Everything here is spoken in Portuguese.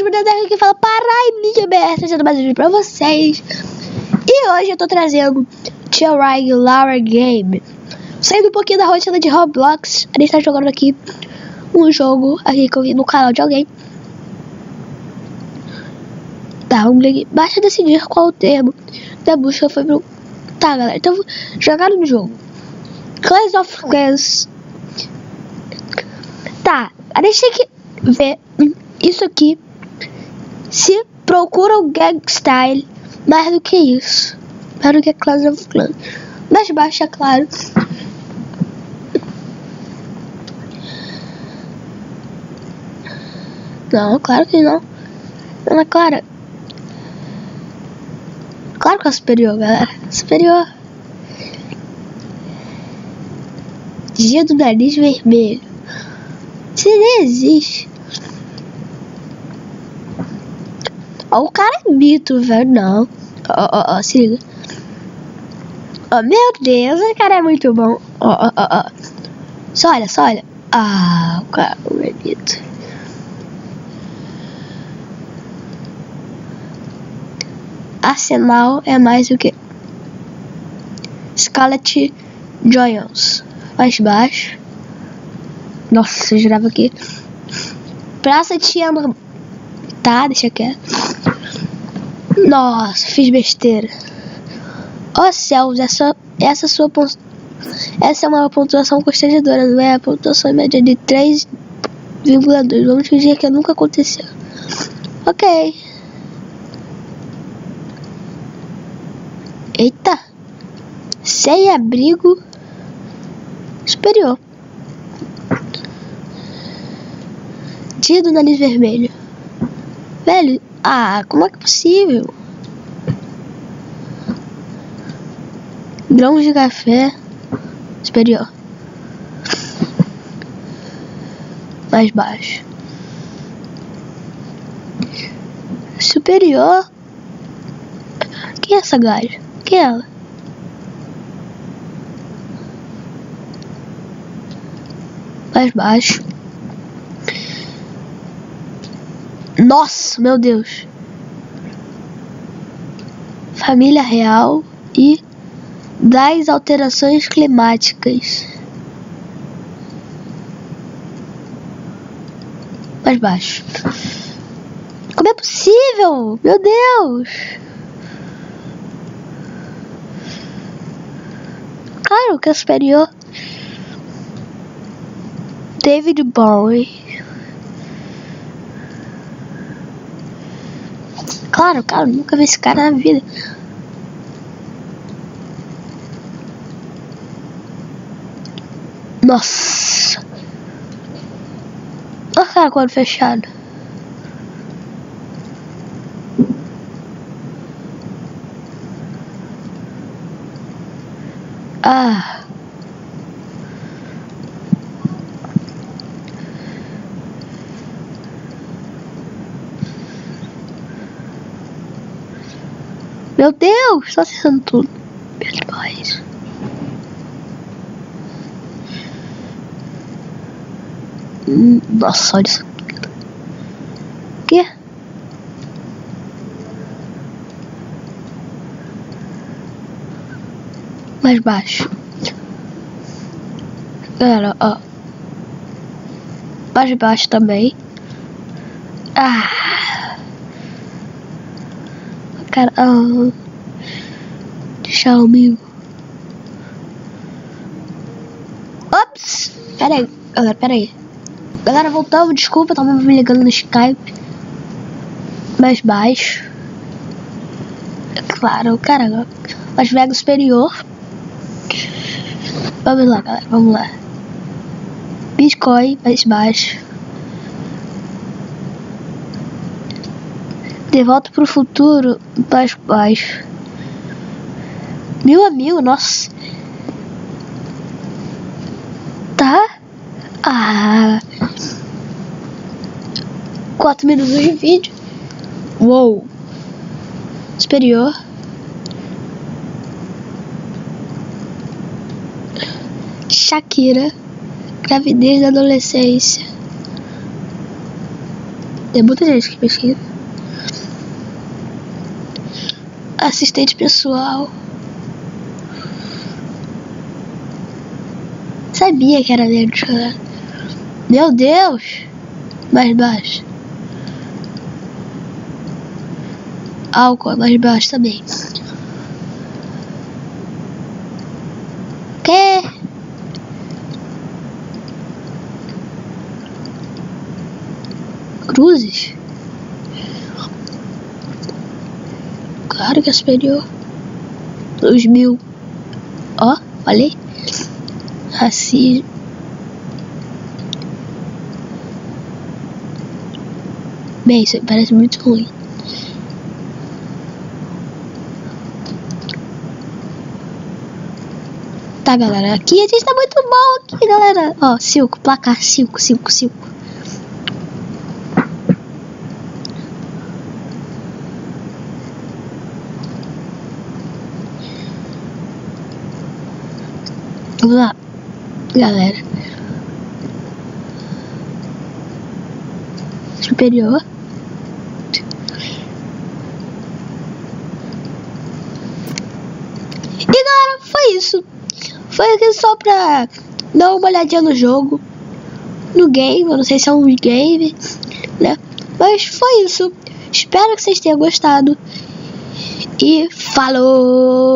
beleza, meninas, que fala Paraibinha BR, trazendo mais um vídeo pra vocês. E hoje eu tô trazendo Tia Rai Laura Game. Saindo um pouquinho da rotina de Roblox, a gente tá jogando aqui um jogo aqui no canal de alguém. Tá, vamos ler aqui. Basta decidir qual o termo da busca foi pro... Tá, galera, então jogar no jogo Clash of Clans. Tá, a gente tem que ver isso aqui. Se procura o Gang Style mais do que isso, mais do que Clash of Clans. Mais baixo, é claro. Não, claro que não. Não é claro. Claro que é superior, galera. Superior. Dia do nariz vermelho. Isso nem existe. Ó, o cara é mito, velho. Não. Ó, se liga. Ó, meu Deus, esse cara é muito bom. Ó. Só olha. Ah, o cara é mito. Arsenal é mais do que Scarlett Johansson. Mais baixo. Nossa, eu jurava aqui. Praça Tia. Tá, deixa quieto. Nossa, fiz besteira. Ó céus, essa é uma pontuação constrangedora, não é? A pontuação média de 3,2. Vamos fingir que nunca aconteceu. Ok. Eita. Sem abrigo superior. Dia do nariz vermelho. Velho, como é que é possível? Grãos de café superior. Mais baixo. Superior. Quem é essa gaja? Quem é ela? Mais baixo. Nossa, meu Deus. Família real e das alterações climáticas. Mais baixo. Como é possível? Meu Deus. Claro que é superior. David Bowie. Claro, nunca vi esse cara na vida. Nossa. Olha o cara com o olho fechado. Meu Deus, tô acessando tudo. Meu Deus. Nossa, olha isso. O quê? Mais baixo. Galera, ó. Mais baixo também. Cara, deixa o amigo. Ops! Pera aí. Galera, voltamos, desculpa, tava me ligando no Skype. Mais baixo. Claro, cara, mais mega superior. Vamos lá, galera, vamos lá. Bitcoin, mais baixo. De volta pro futuro, mais baixo. Meu amigo, nossa. Tá? 4 minutos de vídeo. Uou. Superior. Shakira. Gravidez da adolescência. Tem muita gente que pesquisa. Assistente pessoal. Sabia que era dentro, né? Meu Deus! Mais baixo. Álcool, mais baixo também. Que? Cruzes? Claro que é superior. 2000. Ó, falei. Racismo. Bem, isso parece muito ruim. Tá, galera. Aqui a gente tá muito bom aqui, galera. Ó, 5, placar 5, 5, 5. Vamos lá, galera. Superior. E galera, foi isso. Foi aqui só pra dar uma olhadinha no jogo. No game, eu não sei se é um game, né? Mas foi isso. Espero que vocês tenham gostado. E falou!